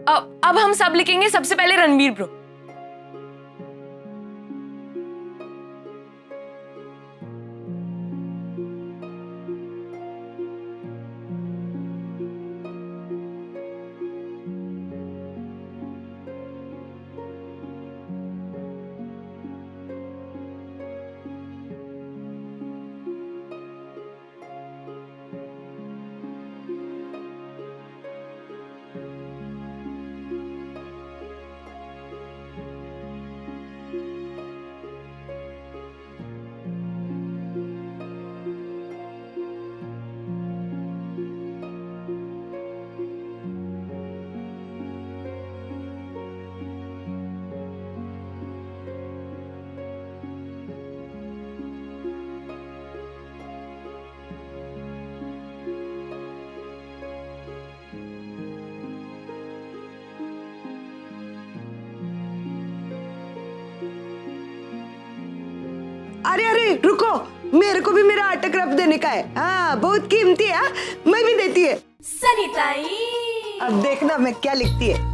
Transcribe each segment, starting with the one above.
अब हम सब लिखेंगे सबसे पहले रणवीर ब्रो। अरे अरे रुको, मेरे को भी मेरा ऑटोग्राफ देने का है। हाँ बहुत कीमती है, मैं भी देती है। सरिताई अब देखना मैं क्या लिखती है।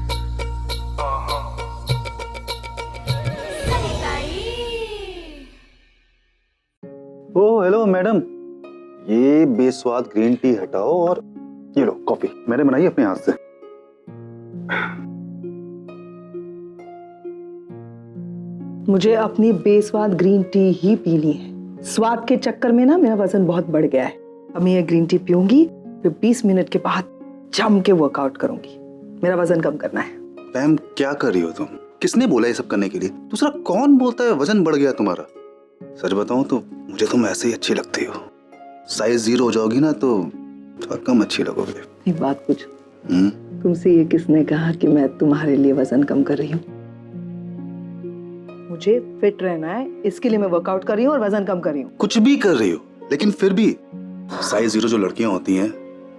ओ हेलो मैडम, ये बेस्वाद ग्रीन टी हटाओ और ये लो कॉफी, मैंने बनाई अपने हाथ से। मुझे अपनी बेस्वाद ग्रीन टी ही पीनी है। स्वाद के चक्कर में ना मेरा वजन बहुत बढ़ गया है। अब मैं ये ग्रीन टी पीऊंगी, फिर 20 मिनट के बाद जम के वर्कआउट करूंगी। मेरा वजन कम करना है। मैम क्या कर रही हो तुम? किसने बोला ये सब करने के लिए? दूसरा कौन बोलता है वजन बढ़ गया तुम्हारा? सच बताऊं तो मुझे तुम ऐसे ही अच्छी लगती हो। साइज 0 हो जाओगी ना तो थोड़ा कम अच्छी लगोगे। एक बात पूछ, तुमसे ये किसने कहा कि मैं तुम्हारे लिए वजन कम कर रही हूँ? मुझे फिट रहना है, इसके लिए मैं वर्कआउट कर रही हूँ और वजन कम कर रही हूँ। कुछ भी कर रही हो, लेकिन फिर भी साइज 0 जो लड़कियां होती हैं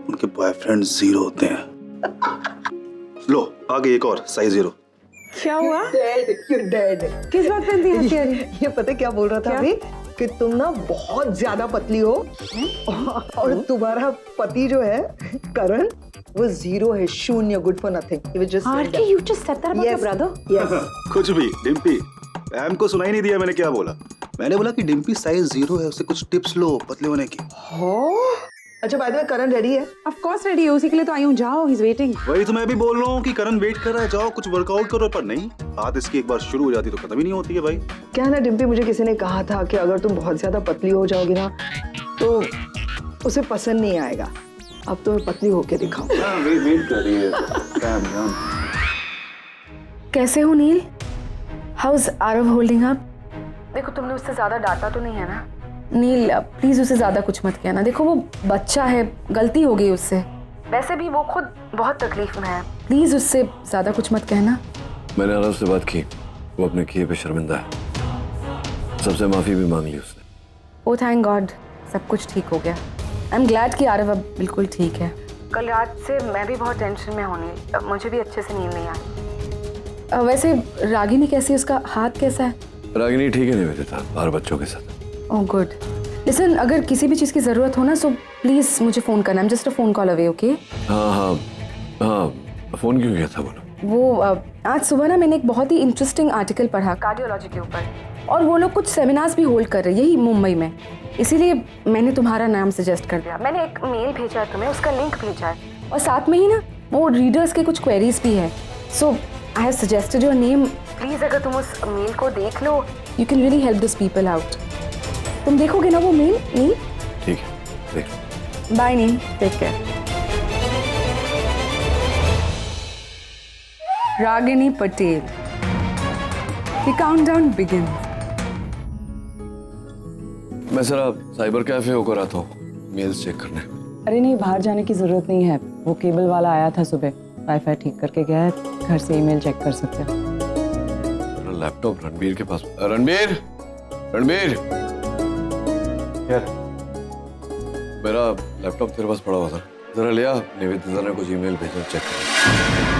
उनके बॉयफ्रेंड 0 होते हैं। लो आगे एक और साइज 0। क्या हुआ? डेड। किस बात पे इतनी हंसी आ रही? ये पता क्या बोल रहा था अभी कि तुम ना बहुत ज्यादा पतली हो और तुम्हारा पति जो है करण वो 0 है, शून्य, good for nothing. Aarti, you just said that about your brother? Yes. कुछ भी डिम्पी, मैम को सुनाई नहीं दिया मैंने क्या बोला? मैंने बोला कि डिम्पी साइज 0 है, उससे कुछ टिप्स लो पतले होने की। अच्छा by the way Karan ready है? Of course ready है, उसी के लिए तो आई हूँ। जाओ, he's waiting. वही तो मैं भी बोल रहा हूँ कि करण वेट कर रहा है, जाओ कुछ वर्कआउट करो। पर नहीं, बात इसकी एक बार शुरू हो जाती तो खत्म ही नहीं होती है भाई। क्या ना डिम्पी, मुझे किसी ने कहा था कि अगर तुम बहुत ज्यादा पतली हो जाओगी ना तो उसे पसंद नहीं आएगा। अब तो मैं पतली होके दिखाऊं। वेट कर रही है। कैसे हो Neel? How's Aarav holding up? देखो तुमने उससे ज्यादा डांटा तो नहीं है ना? नील प्लीज उसे ज्यादा कुछ मत कहना। देखो वो बच्चा है, गलती हो गई उससे। वैसे भी वो खुद बहुत तकलीफ में है। प्लीज उससे ज्यादा कुछ मत कहना। मैंने आरव से बात की, वो अपने किए पे शर्मिंदा है। सबसे माफी भी मांग ली उसने। ओ थैंक गॉड, सब कुछ ठीक हो गया। आई एम ग्लैड कि आरव अब बिल्कुल ठीक है। कल रात से मैं भी बहुत टेंशन में होनी, मुझे भी अच्छे से नींद नहीं आई। वैसे रागिनी कैसी, उसका हाथ कैसा है? रागिनी ठीक है निवेदिता, बाहर बच्चों के साथ। Oh good. लिसन, अगर किसी भी चीज़ की ज़रूरत हो ना सो प्लीज़ मुझे फ़ोन करना। I am just a phone call away, okay? हाँ, फोन क्यों किया था बोलो? वो आज सुबह ना मैंने एक बहुत ही इंटरेस्टिंग आर्टिकल पढ़ा कार्डियोलॉजी के ऊपर, और वो लोग कुछ सेमिनार्स भी होल्ड कर रहे हैं यही मुंबई में। इसीलिए मैंने तुम्हारा नाम सजेस्ट कर दिया। मैंने एक मेल भेजा है तुम्हें, उसका लिंक भेजा है, और साथ में ही ना वो रीडर्स के कुछ क्वेरीज भी है। So I have suggested your name. Please अगर तुम उस मेल को देख लो, you can really help this people out. तुम देखोगे ना वो मेल? नील ठीक है, देख लो। Bye Neel, take care. Ragini Patel, the countdown begin. मैं जरा साइबर कैफे होकर आता हूँ मेल्स चेक करने। अरे नहीं, बाहर जाने की जरूरत नहीं है। वो केबल वाला आया था सुबह, वाईफाई ठीक करके गया है, घर से ईमेल चेक कर सकते हो। मेरा लैपटॉप रणबीर के पास। रणबीर, रणबीर, मेरा लैपटॉप तेरे पास पड़ा हुआ था, जरा ले आ। निवेदिता ने कुछ ईमेल भेजा, चेक कर।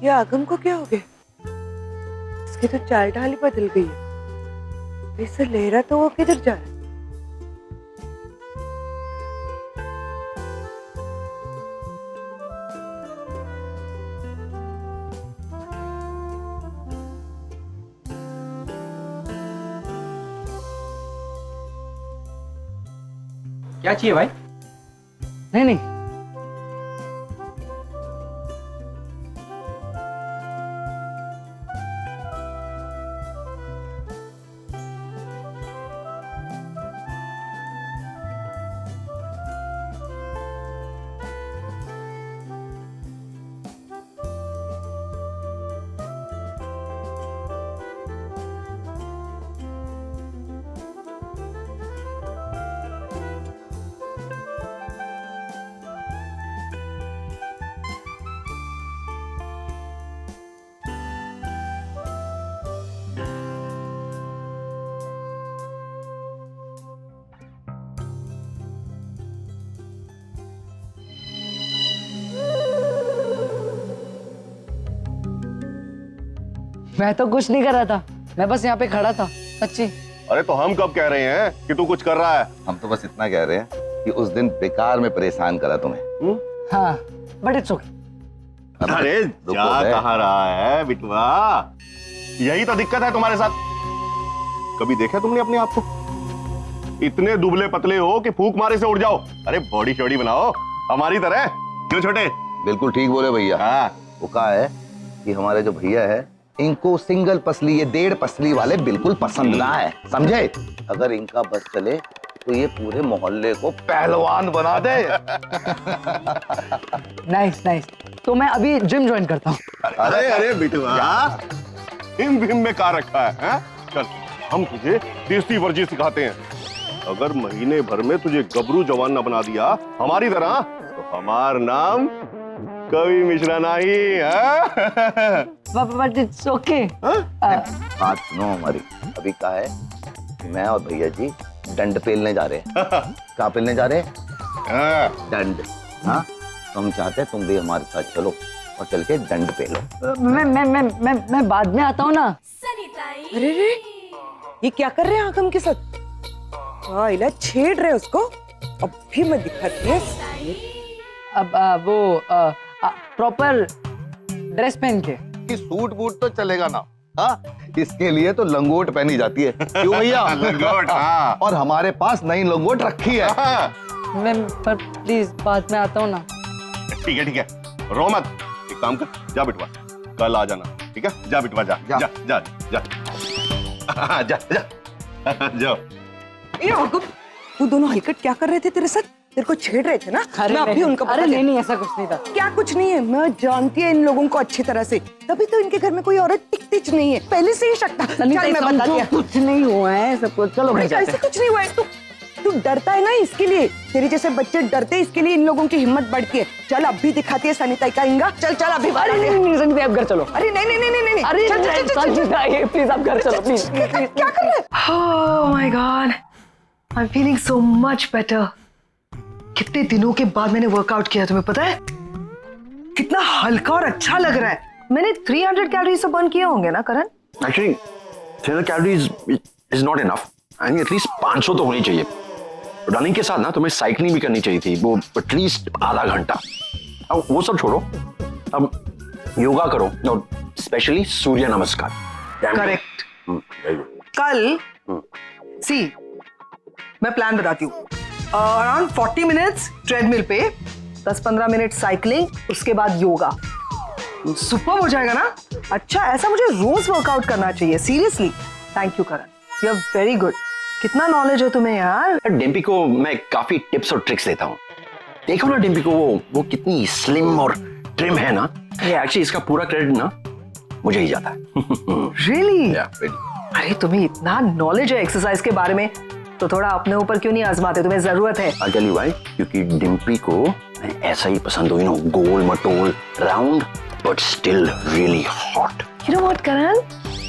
ये आगम को क्या हो गया? इसकी तो चाल ढाल ही बदल गई है। इससे लहरा तो वो किधर जा रहा है? क्या चाहिए भाई? नहीं नहीं, मैं तो कुछ नहीं कर रहा था, मैं बस यहाँ पे खड़ा था, सच्ची। अरे तो हम कब कह रहे हैं कि तू कुछ कर रहा है? हम तो बस इतना कह रहे हैं कि उस दिन बेकार में परेशान करा तुम्हें। हाँ, बट इट्स ओके। अरे जा कहाँ रहा है बिटवा? यही तो दिक्कत है तुम्हारे साथ। कभी देखा तुमने अपने आप को? इतने दुबले पतले हो कि फूंक मारे से उड़ जाओ। अरे बॉडी शॉडी बनाओ हमारी तरह। क्यों छोटे? बिल्कुल ठीक बोले भैया। हाँ। वो कहा है कि हमारे जो भैया है इनको सिंगल पसली, ये 1.5 पसली वाले बिल्कुल पसंद ना है, समझे? अगर इनका बस चले तो ये पूरे मोहल्ले को पहलवान बना दे। नाइस नाइस, तो मैं अभी जिम ज्वाइन करता हूँ। अरे अरे बिटवा, हिम भीम में क्या रखा है, हैं? चल हम तुझे देसी वर्जिश सिखाते हैं। अगर महीने भर में तुझे गबरू जवान न बना दिया हमारी तरह तो हमार नाम कवि मिश्रा नहीं है। But it's okay. बात सुनो हमारी। अभी कहा है कि मैं और भैया जी दंड पेलने जा रहे हैं। कहाँ पेलने जा रहे हैं? दंड। हाँ, तो हम चाहते हैं तुम भी हमारे साथ चलो और चल के दंड पेलो। मैं बाद में आता हूँ ना। अरे रे, ये क्या कर रहे हैं आगम के साथ? हाँ, इला छेड़ रहे उसको। अब भी मैं दिखाती है। अब वो प्रॉपर ड्रेस पहन के। कि सूट बूट तो चलेगा ना? हाँ, इसके लिए तो लंगोट पहनी जाती है। क्यों भैया? लंगोट, हाँ। और हमारे पास नई लंगोट रखी है। मैं पर प्लीज बाद में आता हूँ ना। ठीक है, रो मत। एक काम कर, जा बिटवा, कल आ जाना। ठीक है, जा बिटवा, जा जा जा जा जा जा जा जाओ। ये आगम, वो दोनों हलकट क्या कर रहे थे तेरे साथ? तेरे को छेड़ रहे थे ना? मैं अभी उनको अरे नहीं, ऐसा कुछ नहीं था। क्या कुछ नहीं है? मैं जानती है इन लोगों को अच्छी तरह से, तभी तो इनके घर में कोई औरत टिकती नहीं है। पहले से ही शक था। चल मैं बता दिया। कुछ नहीं हुआ है, सब कुछ। चलो घर जाते ऐसे कुछ नहीं हुआ है। तू डरता है ना, इसके लिए। तेरे जैसे बच्चे डरते हैं, इसके लिए इन लोगों की हिम्मत बढ़ती है। चल अभी दिखाती है सनिता का इंगा। चल अभी। नहीं सनिता, आप घर चलो। अरे नहीं। अरे सनिता, प्लीज आप घर चलो, प्लीज। क्या कर रहे? Oh my God, I'm feeling so much better. कितने दिनों के बाद मैंने वर्कआउट किया, तुम्हें पता है? कितना हल्का और अच्छा लग रहा है। मैंने 300 कैलोरीज तो बर्न किए होंगे ना करण? Actually, 300 calories is not enough. I think at least 500 तो होनी चाहिए। रनिंग के साथ ना तुम्हें साइकिलिंग भी करनी चाहिए थी, वो एटलीस्ट आधा घंटा। अब वो सब छोड़ो, अब योगा करो, स्पेशली सूर्य नमस्कार। करेक्ट। कल सी मैं प्लान बताती हूँ। अराउंड 40 मिनट्स ट्रेडमिल पे, 10-15 मिनट साइकिलिंग, उसके बाद योगा। सुपर हो जाएगा ना? अच्छा, ऐसा मुझे रोज वर्कआउट करना चाहिए। Seriously, thank you Karan, you are very good. कितना नॉलेज है तुम्हें यार। डिम्पी को मैं काफी टिप्स और ट्रिक्स देता हूँ। देखो ना डिम्पी को, वो कितनी स्लिम और ट्रिम है ना। एक्चुअली इसका पूरा क्रेडिट ना मुझे ही जाता है। रियली? really? अरे तुम्हें इतना नॉलेज है एक्सरसाइज के बारे में, तो थोड़ा अपने ऊपर क्यों नहीं आजमाते? तुम्हें जरूरत है। I'll tell you why, क्योंकि डिम्पी को मैं ऐसा ही पसंद हूँ, गोल मटोल, round, but still really hot. You know what, करण?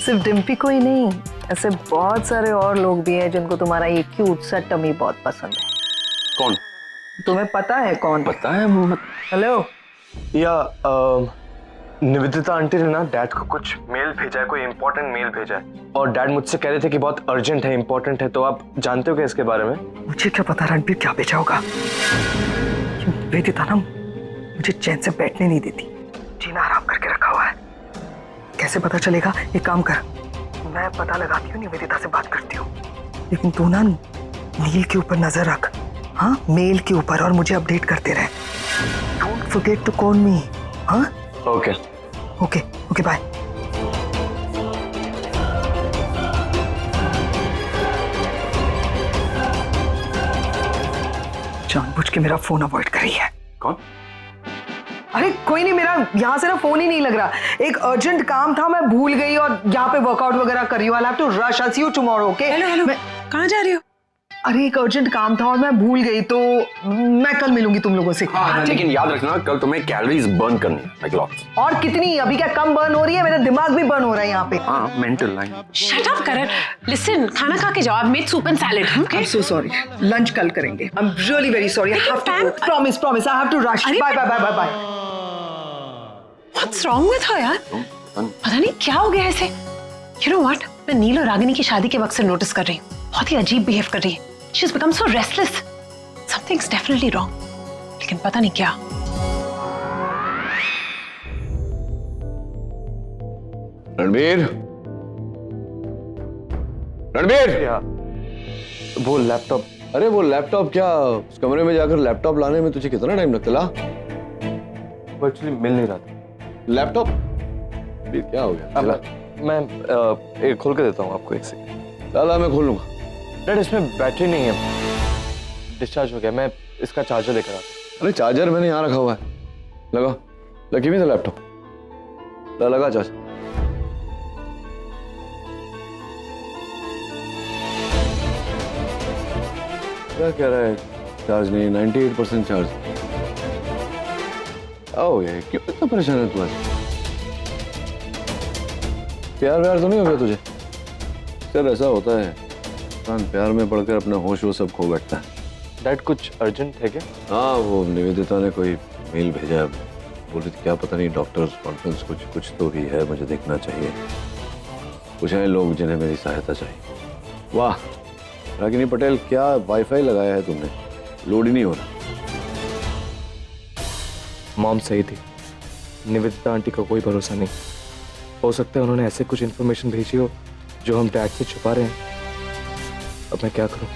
सिर्फ डिम्पी को ही नहीं, ऐसे बहुत सारे और लोग भी हैं जिनको तुम्हारा ये क्यूट सा टमी बहुत पसंद है। कौन? तुम्हें पता है कौन? पता है? हेलो? या निवेदिता आंटी ने ना डैड को कुछ मेल भेजा है, कोई इंपॉर्टेंट मेल भेजा है, और डैड मुझसे कह रहे थे कि बहुत अर्जेंट है, इंपॉर्टेंट है। तो आप जानते हो क्या इसके बारे में? मुझे क्या पता रणबीर क्या भेजा होगा। निवेदिता ना मुझे चैन से बैठने नहीं देती, जीना आराम करके रखा हुआ है। कैसे पता चलेगा? एक काम कर, मैं पता लगाती हूँ, निवेदिता से बात करती हूँ, लेकिन तू ना नील के ऊपर नजर रख, हाँ, मेल के ऊपर, और मुझे अपडेट करते रहे। Don't forget to call me. हाँ, ओके ओके ओके, बाय। जानबूझ के मेरा फोन अवॉइड करी है। कौन? अरे कोई नहीं, मेरा यहाँ से ना फोन ही नहीं लग रहा। एक अर्जेंट काम था, मैं भूल गई, और यहाँ पे वर्कआउट वगैरह कर रही हूँ। I have to rush, I see you tomorrow, okay? Hello hello, कहाँ जा रही हो? अरे एक अर्जेंट काम था और मैं भूल गई, तो मैं कल मिलूंगी तुम लोगों से। हाँ, लेकिन याद रखना कल तुम्हें कैलोरीज बर्न करनी है, like lots। और कितनी? अभी क्या कम बर्न हो रही है? मेरा दिमाग भी बर्न हो रहा है यहाँ पे। हाँ, मेंटल लाइन। शट अप करण, लिसन, खाना खा के जाओ। I made soup and salad, okay? I'm so sorry. Lunch कल करेंगे। I'm really very sorry. I have to go. Promise, promise. I have to rush. अरे Bye, bye, bye, bye, bye. What's wrong with her यार? पता नहीं क्या हो गया ऐसे। You know what? मैं नील और रागिनी की शादी के वक्त से नोटिस कर रही हूँ, बहुत ही अजीब बिहेव कर रही है। She's become so restless. Something's definitely wrong. लेकिन पता नहीं क्या। रणबीर, रणबीर, वो लैपटॉप। अरे वो लैपटॉप क्या, उस कमरे में जाकर लैपटॉप लाने में तुझे कितना टाइम लगता? ला, वो एक्चुअली मिल नहीं रहा था लैपटॉप। फिर क्या हो गया? चला, मैं एक खोल के देता हूँ आपको, एक सेकंड। ला मैं खोल लूंगा। डैड इसमें बैटरी नहीं है, डिस्चार्ज हो गया। मैं इसका चार्जर लेकर आता हूँ। अरे चार्जर मैंने यहाँ रखा हुआ है, लगा। लगी भी था लैपटॉप, लगा चार्ज। क्या कह रहा है? चार्ज नहीं, 98% चार्ज। क्या हो गया? क्यों इतना परेशान है तू आज? प्यार व्यार तो नहीं हो गया तुझे? सर ऐसा होता है, इंसान प्यार में पड़कर अपना होश वो सब खो बैठता है। डैड कुछ अर्जेंट है क्या? हाँ, वो निवेदिता ने कोई मेल भेजा, बोली थी क्या पता नहीं, डॉक्टर्स कॉन्फ्रेंस कुछ तो भी है, मुझे देखना चाहिए। कुछ हैं लोग जिन्हें मेरी सहायता चाहिए। वाह रागिनी पटेल, क्या वाईफाई लगाया है तुमने, लोड ही नहीं हो रहा। मॉम सही थी, निवेदिता आंटी का कोई भरोसा नहीं। हो सकता है उन्होंने ऐसे कुछ इन्फॉर्मेशन भेजी हो जो हम डैड से छुपा रहे हैं। अब मैं क्या करूं?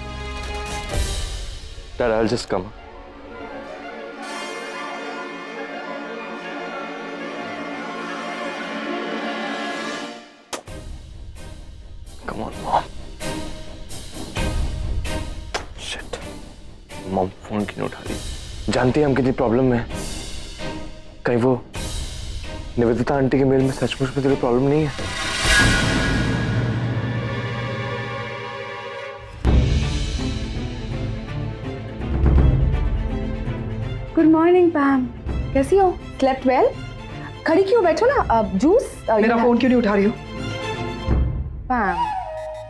Dad, I'll just come. Come on, Mom. Shit. Mom phone क्यों नहीं उठा रही? जानती है हम कितनी प्रॉब्लम में हैं। कहीं वो निवेदिता आंटी के मेल में सचमुच में तेरी प्रॉब्लम नहीं है? गुड मॉर्निंग पैम, कैसी हो? Slept well? खड़ी क्यों, बैठो ना। अब जूस। मेरा फोन क्यों नहीं उठा रही हो? पैम,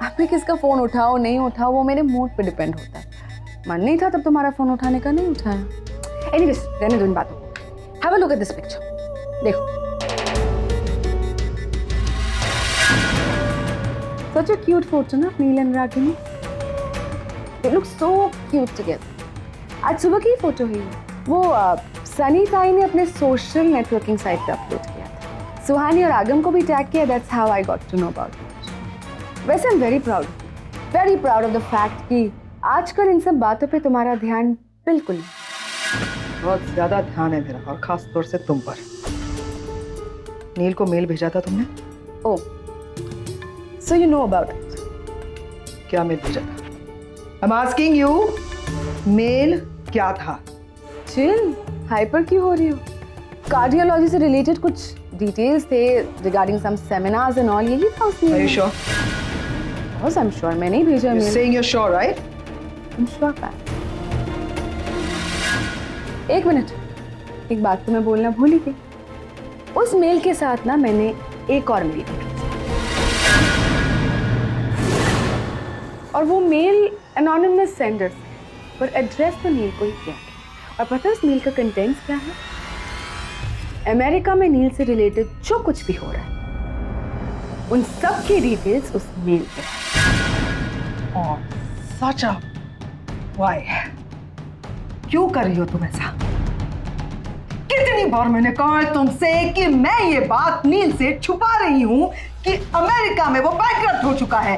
आपने किसका फोन उठाओ नहीं उठाओ वो मेरे मूड पे डिपेंड होता है। मन नहीं था तब तुम्हारा फोन उठाने का, नहीं उठाया। एनीवेज, रहने दो इन बातों को। Have a look at this picture, देखो। Such a cute photo ना, Neel and Ragini. They look so cute together. आज सुबह की फोटो है ये। वो सनी ताई ने अपने सोशल नेटवर्किंग साइट पे अपलोड किया था। सुहानी और आगम को भी टैग किया। That's how I got to know about it. वैसे I'm very proud of the fact कि आजकल इन सब बातों पे तुम्हारा ध्यान बिल्कुल नहीं। बहुत ज्यादा ध्यान है मेरा, और खास तौर से तुम पर। नील को मेल भेजा था तुमने? Oh, so you know about it. क्या मेल भेजा था? I'm asking you, मेल क्या था? चिल, हाइपर क्यों हो रही हो? कार्डियोलॉजी से रिलेटेड कुछ डिटेल्स थे regarding some seminars and all, यही था उसमें। Are you sure? Yes, I'm sure. मैं नहीं भेजा You're mail. saying you're sure, right? I'm sure Pam. एक मिनट, एक बात तो मैं बोलना भूल ही गई। उस मेल के साथ ना मैंने एक और मेल भेजा, और वो मेल एनोनिमस सेंडर से, पर एड्रेस तो नील को ही किया। और पता है उस मेल का कंटेंट्स क्या है? अमेरिका में नील से रिलेटेड जो कुछ भी हो रहा है उन सब की डिटेल्स उस मेल पे है। और सच वाई क्यों कर रही हो तुम ऐसा? कितनी बार मैंने कहा है तुमसे कि मैं ये बात नील से छुपा रही हूं कि अमेरिका में वो बैंकरप्ट हो चुका है,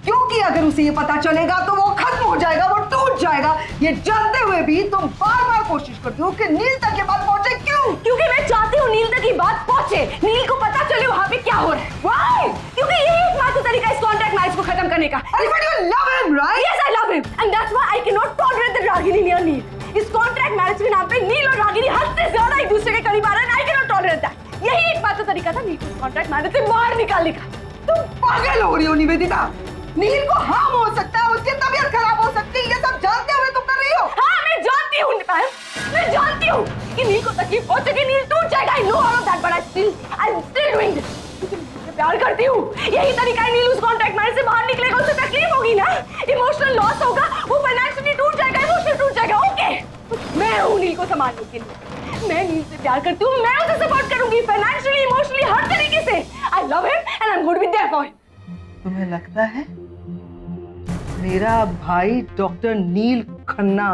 क्योंकि अगर उसे ये पता चलेगा तो वो खत्म हो जाएगा, वो टूट जाएगा। ये जानते हुए भी तुम बार बार कोशिश करती हो कि नील तक ये बात पहुंचे। क्यों? क्योंकि मैं चाहती हूँ नील तक ये बात पहुंचे, नील को पता चले वहां पे क्या हो रहा है। Why? क्योंकि यही एकमात्र तरीका इस कॉन्ट्रैक्ट मैरिज को खत्म करने का। But you love him, right? Yes, I love him, and that's why I cannot tolerate the Ragini near Neil. इस कॉन्ट्रैक्ट मैरिज के नाम पे नील और रागिनी हद से ज्यादा एक दूसरे के करीब आ रहे हैं। I cannot tolerate that. यही एकमात्र तरीका था नील को कॉन्ट्रैक्ट मैरिज से बाहर निकालने का। तुम पागल हो रही हो निवेदिता। नील को हार्म हो सकता है, उसकी तबीयत खराब हो सकती है, ये सब जानते हुए तुम कर रही हो। हाँ, मैं जानती हूँ मैं जानती हूँ कि नील को तकलीफ पहुंचेगी, नील टूट जाएगा। I know all of that, but I'm still doing this. क्योंकि मैं नील से प्यार करती हूँ। यही तरीका है, नील उस कॉन्ट्रैक्ट मैरिज से बाहर निकलेगा, उसे तकलीफ होगी ना, इमोशनल लॉस होगा, वो फाइनेंशियली टूट जाएगा, इमोशनल टूट जाएगा। ओके, मैं हूँ नील को संभालने के लिए। मैं नील से प्यार करती हूँ, मैं उसे सपोर्ट करूंगी फाइनेंशियली, इमोशनली, हर तरीके से। I love him and I'm going to be there for him. तुम्हें लगता है मेरा भाई डॉक्टर नील खन्ना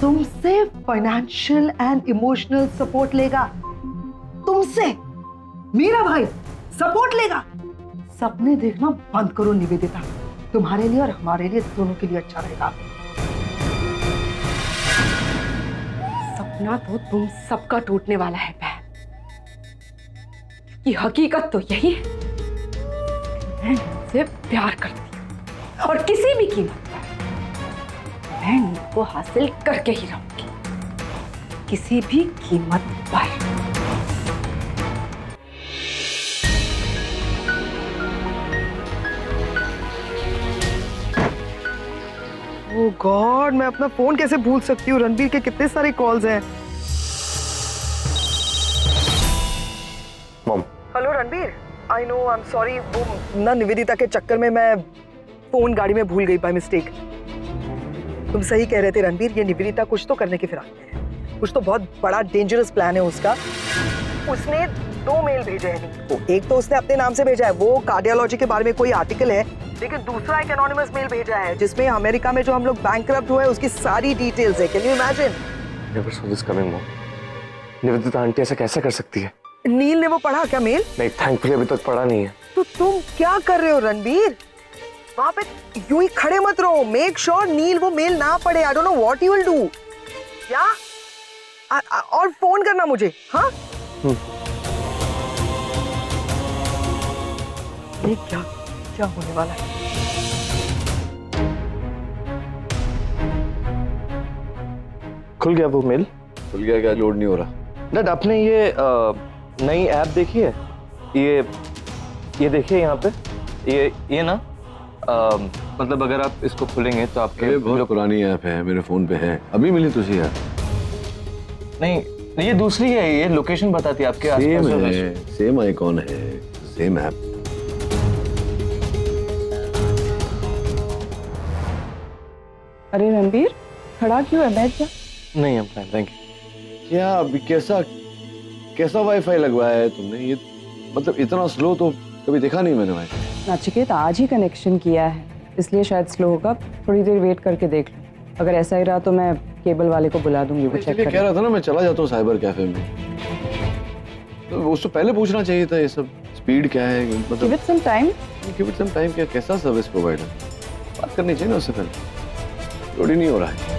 तुमसे फाइनेंशियल एंड इमोशनल सपोर्ट लेगा? तुमसे मेरा भाई सपोर्ट लेगा? सपने देखना बंद करो निवेदिता, तुम्हारे लिए और हमारे लिए, दोनों के लिए अच्छा रहेगा। सपना तो तुम सबका टूटने वाला है बहन, कि हकीकत तो यही है, मैं उनसे प्यार करती हूँ और किसी भी कीमत पर मैं उनको हासिल करके ही रहूंगी, किसी भी कीमत पर। ओह गॉड, मैं अपना फोन कैसे भूल सकती हूँ? रणबीर के कितने सारे कॉल्स हैं। Mom, hello Ranbir, I know, I am sorry, वो ना निवेदिता के चक्कर में मैं फोन गाड़ी में भूल गई बाय मिस्टेक। तुम सही कह रहे थे रणबीर, ये निवेदिता कुछ तो करने की फिराक में है, कुछ तो बहुत बड़ा डेंजरस प्लान है उसका। उसने 2 मेल भेजे हैं। तो एक तो उसने अपने नाम से भेजा है, वो कार्डियोलॉजी के बारे में कोई आर्टिकल है, लेकिन दूसरा एक एनोनिमस मेल भेजा है जिसमें अमेरिका में जो हम लोग बैंकरप्ट हुए उसकी सारी डिटेल्स है। Can you imagine? Never saw this coming mom. Nivedita aunty ऐसा कैसे कर सकती है? नील ने वो पढ़ा क्या मेल? नहीं, थैंकफुली अभी तक पढ़ा नहीं है। तो तुम क्या कर रहे हो रणबीर? वहां पे यूं ही खड़े मत रहो, मेक श्योर नील वो मेल ना पढ़े। I don't know what you will do. क्या? और फोन करना मुझे। हाँ, ये क्या क्या होने वाला है? खुल गया वो मेल? खुल गया क्या? लोड नहीं हो रहा। डैड, आपने ये नई ऐप देखी है? ये देखिए यहाँ पे, ये ना मतलब अगर आप इसको खोलेंगे तो आपके ये बहुत पुरानी ऐप है, मेरे फोन पे है, अभी मिली तुझे यार। नहीं, ये दूसरी है, ये लोकेशन बताती है आपके आसपास। सेम है, सेम आइकॉन है, सेम ऐप। अरे रणबीर, खड़ा क्यों है? बैठ जा। नहीं, I'm fine, thank you। क्या अभी कैसा वाईफाई लगवाया है तुमने? ये मतलब इतना स्लो तो कभी देखा नहीं मैंने वाईफाई। नचिकेत आज ही कनेक्शन किया है, इसलिए शायद स्लो होगा। थोड़ी देर वेट करके देख लो, अगर ऐसा ही रहा तो मैं केबल वाले को बुला दूंगी, वो चेक कह करें। रहा था ना मैं चला जाता हूँ साइबर कैफे में, तो उससे पहले पूछना चाहिए था ये सब, स्पीड क्या है, गिव मतलब it some time. Give it some time क्या? कैसा सर्विस प्रोवाइडर? बात करनी चाहिए ना उससे पहले, लोड ही नहीं हो रहा है।